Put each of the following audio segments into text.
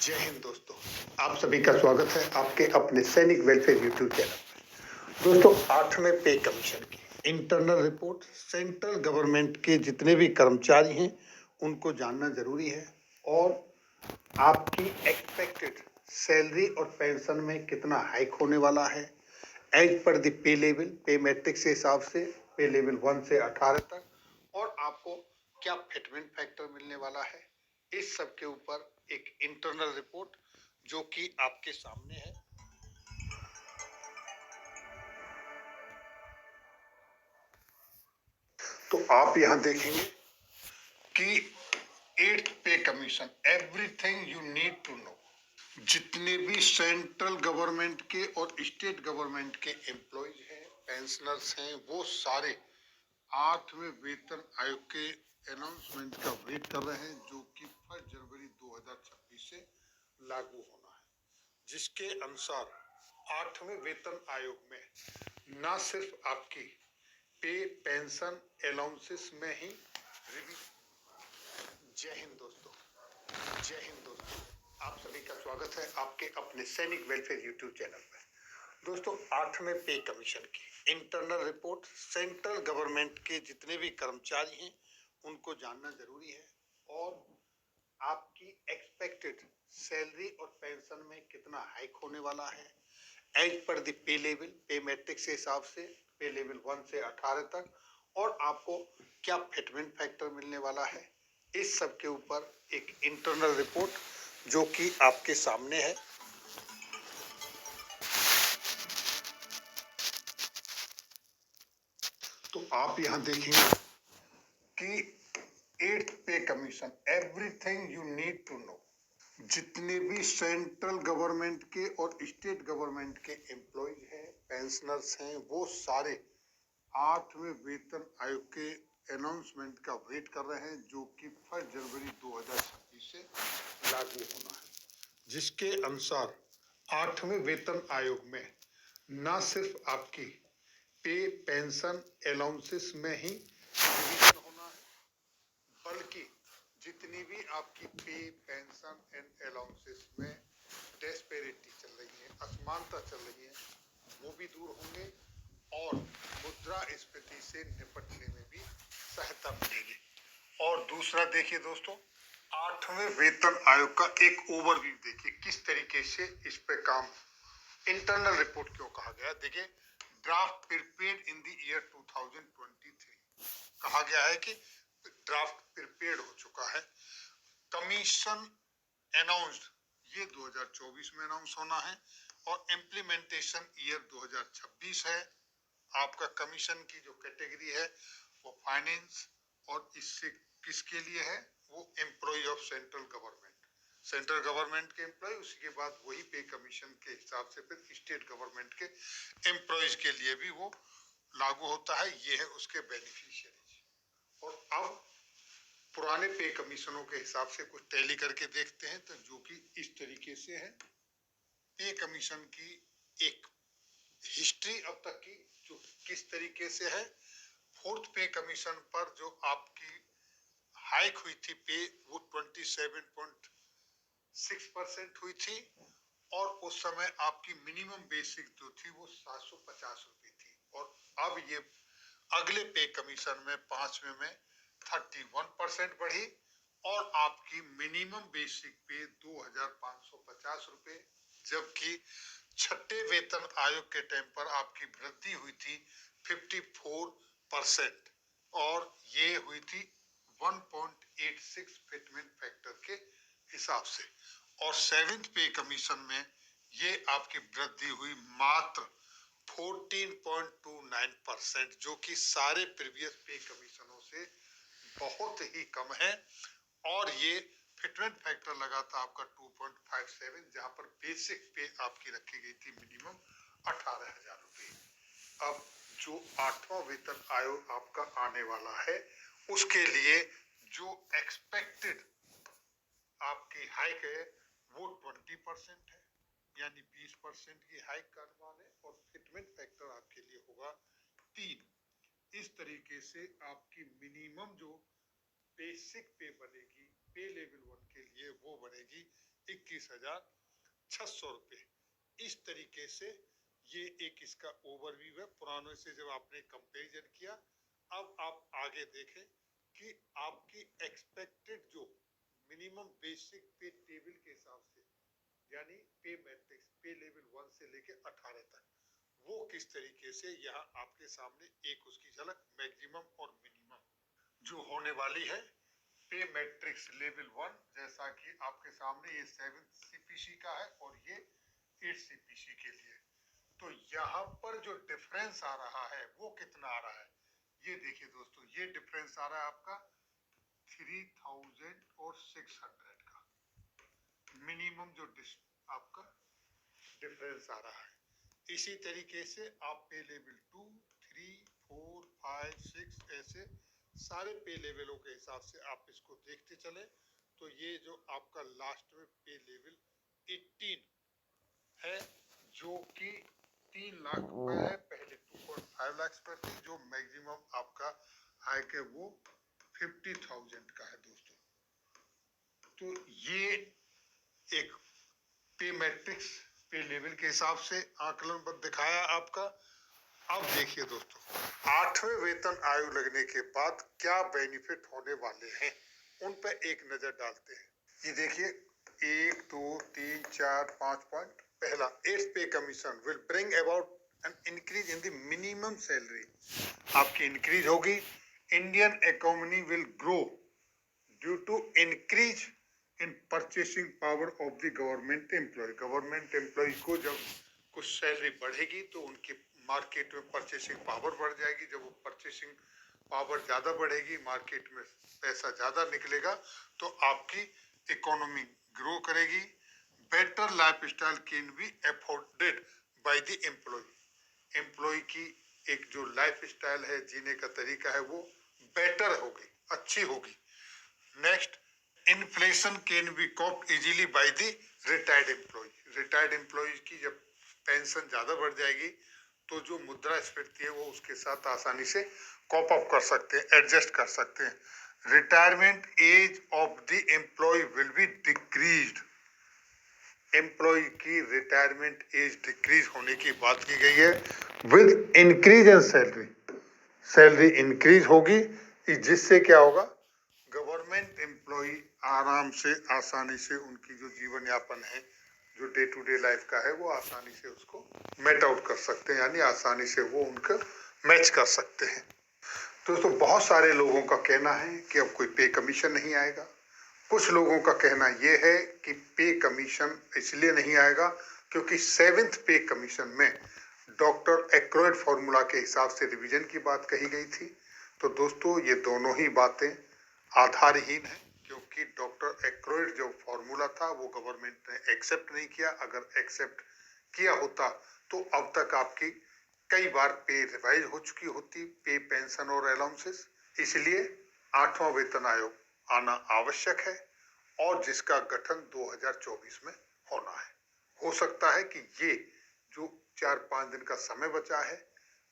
जय हिंद दोस्तों। आप सभी का स्वागत है आपके अपने सैनिक वेलफेयर यूट्यूब चैनल पर। दोस्तों, 8वें पे कमीशन की इंटरनल रिपोर्ट सेंट्रल गवर्नमेंट के जितने भी कर्मचारी हैं उनको जानना जरूरी है। और आपकी एक्सपेक्टेड सैलरी और पेंशन में कितना हाइक होने वाला है as per the pay level, पे मैट्रिक्स के हिसाब से पे लेवल 1 से 18 तक, और आपको क्या फिटमेंट फैक्टर मिलने वाला है, इस सब के ऊपर एक इंटरनल रिपोर्ट जो कि आपके सामने है। तो आप यहां देखेंगे कि 8th pay commission, everything you need to know. जितने भी सेंट्रल गवर्नमेंट के और स्टेट गवर्नमेंट के एम्प्लॉयज हैं, पेंशनर्स हैं, वो सारे 8वें वेतन आयोग के अनाउंसमेंट का वेट कर रहे हैं जो कि 1 जनवरी 2026 से लागू होना है, जिसके अनुसार 8वें वेतन आयोग में न सिर्फ आपकी पे, पेंशन, अलाउंसेस में ही जय हिंद दोस्तों। जय हिंद दोस्तों। आप सभी का स्वागत है आपके अपने सैनिक वेलफेयर यूट्यूब चैनल पर। दोस्तों, 8वें पे कमीशन की इंटरनल रिपोर्ट सेंट्रल गवर्नमेंट के जितने भी कर्मचारी हैं उनको जानना जरूरी है। और आपकी एक्सपेक्टेड सैलरी और पेंशन में कितना हाइक होने वाला है as per the pay level, पे मैट्रिक्स के हिसाब से पे लेवल 1 से 18 तक, और आपको क्या फिटमेंट फैक्टर मिलने वाला है, इस सब के ऊपर एक इंटरनल रिपोर्ट जो कि आपके सामने है। तो आप यहां देखेंगे कि 8th pay commission, everything you need to know. जितने भी सेंट्रल गवर्नमेंट के और स्टेट गवर्नमेंट के एम्प्लॉयज हैं, पेंशनर्स हैं, वो सारे 8वें वेतन आयोग के अनाउंसमेंट का वेट कर रहे हैं जो कि 1 जनवरी 2026 से लागू होना है, जिसके अनुसार 8वें वेतन आयोग में न सिर्फ आपकी पे, पेंशन, अलाउंसेस में ही रिवीजन होना है, बल्कि जितनी भी आपकी पे, पेंशन एंड अलाउंसेस में डिस्पैरिटी चल रही है, असमानता चल रही है, वो भी दूर होंगे और मुद्रास्फीति से निपटने में भी सहायता मिलेगी। और दूसरा देखिए दोस्तों, 8वें वेतन आयोग का एक ओवरव्यू देखिए किस तरीके से इस पे काम, इंटरनल रिपोर्ट क्यों कहा गया। देखिए, draft prepared in the year 2023 कहा गया है कि ड्राफ्ट प्रिपेयर्ड हो चुका है। कमीशन अनाउंस्ड ये 2024 में अनाउंस होना है और इम्प्लीमेंटेशन ईयर 2026 है। आपका कमीशन की जो कैटेगरी है वो फाइनेंस, और इससे किसके लिए है, वो employee of central government, central government के एम्प्लॉय, उसके बाद वही पे कमीशन के हिसाब से फिर स्टेट गवर्नमेंट के एम्प्लॉयज के लिए भी वो लागू होता है। ये है उसके बेनिफिशियरीज। और अब पुराने पे कमीशनों के हिसाब से कुछ टैली करके देखते हैं तो जो कि इस तरीके से है। पे कमीशन की एक हिस्ट्री अब तक की जो किस तरीके से है। 4th पे कमीशन पर जो आपकी हाइक हुई थी पे, वो 27.6% हुई थी, और उस समय आपकी मिनिमम बेसिक जो थी वो 750 रुपए थी। और अब ये अगले पे कमीशन में 5वें में 31% बढ़ी और आपकी मिनिमम बेसिक पे 2550 रुपए, जबकि 6ठे वेतन आयोग के टाइम पर आपकी वृद्धि हुई थी 54%, और ये हुई थी 1.86 फिटमेंट फैक्टर के हिसाब से। और 7th पे कमीशन में ये आपकी वृद्धि हुई मात्र 14.29%, जो कि सारे प्रीवियस पे कमीशनों से बहुत ही कम है। और ये फिटमेंट फैक्टर लगा था आपका 2.57, जहां पर बेसिक पे आपकी रखी गई थी मिनिमम 18,000 रुपए। अब जो 8वां वेतन आयोग आपका आने वाला है उसके लिए जो एक्सपेक्टेड आपकी हाइक है वो 20% है, यानी 20% की हाइक करवा लें, और फिटमेंट फैक्टर आपके लिए होगा 3। इस तरीके से आपकी मिनिमम जो बेसिक पे बनेगी पे लेवल 1 के लिए वो बनेगी 21,600 रुपये। इस तरीके से ये एक इसका ओवरव्यू है पुरानों से जब आपने कंपैरिजन किया। अब आप आगे देखें कि आपकी एक्सपेक्टेड जो मिनिमम बेसिक पे टेबल के हिसाब से यानी पे मैट्रिक्स पे लेवल 1 से लेके 18 तक वो किस तरीके से यहाँ आपके सामने एक उसकी झलक मैक्सिमम और मिनिमम जो होने वाली है पे मैट्रिक्स लेवल 1, जैसा कि आपके सामने ये 7 CPC का है और ये 8 CPC के लिए। तो यहाँ पर जो डिफरेंस आ रहा है वो कितना आ रहा है, ये देखिए दोस्तों, ये डिफरेंस आ रहा है आपका 3,600 का मिनिमम जो आपका डिफरेंस आ रहा है। इसी तरीके से आप पे लेवल 2, 3, 4, 5, 6 ऐसे सारे पे लेवलों के हिसाब से आप इसको देखते चले तो ये जो आपका लास्ट में पे लेवल 18 है जो कि 3 लाख रुपए है, पहले 2.5 लाख पर थी, जो मैक्सिमम आपका आय के वो 50,000 का है दोस्तों। तो ये एक पे मैट्रिक्स पे लेवल के हिसाब से आकलन पर दिखाया आपका। अब देखिए दोस्तों, 8वें वेतन आयोग लगने के बाद क्या बेनिफिट होने वाले हैं उन पर एक नजर डालते हैं। ये देखिए 1, 2, 3, 4, 5 पॉइंट। पहला, 8th pay commission will bring about an increase in the minimum salary. आपकी इंक्रीज होगी। Indian economy will grow due to increase in purchasing power of the government employee. Government employee को जब कुछ सैलरी बढ़ेगी तो उनकी market में purchasing power बढ़ जाएगी। जब वो परचेसिंग पावर ज्यादा बढ़ेगी, मार्केट में पैसा ज्यादा निकलेगा तो आपकी इकोनॉमी ग्रो करेगी। Better life style can be afforded by the employee. Employee की एक जो लाइफ स्टाइल है, जीने का तरीका है, वो बेटर होगी, अच्छी होगी। Next, inflation can be coped easily by the retired employ. Retired employ की जब पेंशन ज्यादा बढ़ जाएगी तो जो मुद्रास्फीति है वो उसके साथ आसानी से कॉप अप कर सकते हैं, एडजस्ट कर सकते हैं। Retirement age of the employee will be decreased. Employee की रिटायरमेंट एज डिक्रीज होने की बात की गई है। With increase in salary, salary increase होगी, जिससे क्या होगा, गवर्नमेंट एम्प्लॉय आराम से आसानी से उनकी जो जीवन यापन है, जो डे टू डे लाइफ का है, वो आसानी से उसको मेट आउट कर सकते हैं, यानी आसानी से वो उनका मैच कर सकते हैं। दोस्तों, बहुत सारे लोगों का कहना है कि अब कोई पे कमीशन नहीं आएगा। कुछ लोगों का कहना यह है कि पे कमीशन इसलिए नहीं आएगा क्योंकि 7th पे कमीशन में डॉक्टर एक्रोइड फॉर्मूला के हिसाब से रिवीजन की बात कही गई थी। तो दोस्तों, ये दोनों ही बातें आधारहीन है, क्योंकि डॉक्टर एक्रोइड जो फॉर्मूला था वो गवर्नमेंट ने एक्सेप्ट नहीं किया। अगर एक्सेप्ट किया होता तो अब तक आपकी कई बार पे रिवाइज हो चुकी होती, पे, पेंशन और अलाउंसेस। इसलिए 8वां वेतन आयोग आना आवश्यक है और जिसका गठन 2024 में होना है। हो सकता है कि ये जो 4-5 दिन का समय बचा है,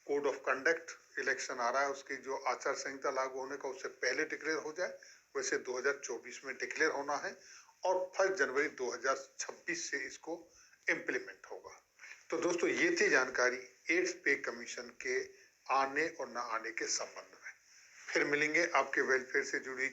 कोड ऑफ कंडक्ट इलेक्शन आ रहा है, उसकी जो आचार संहिता लागू होने का उससे पहले डिक्लेयर हो जाए, वैसे 2024 में डिक्लेयर होना है और 1 जनवरी 2026 से इसको इम्प्लीमेंट होगा। तो दोस्तों, ये थी जानकारी 8th पे कमीशन के आने और न आने के संबंध में। फिर मिलेंगे आपके वेलफेयर से जुड़ी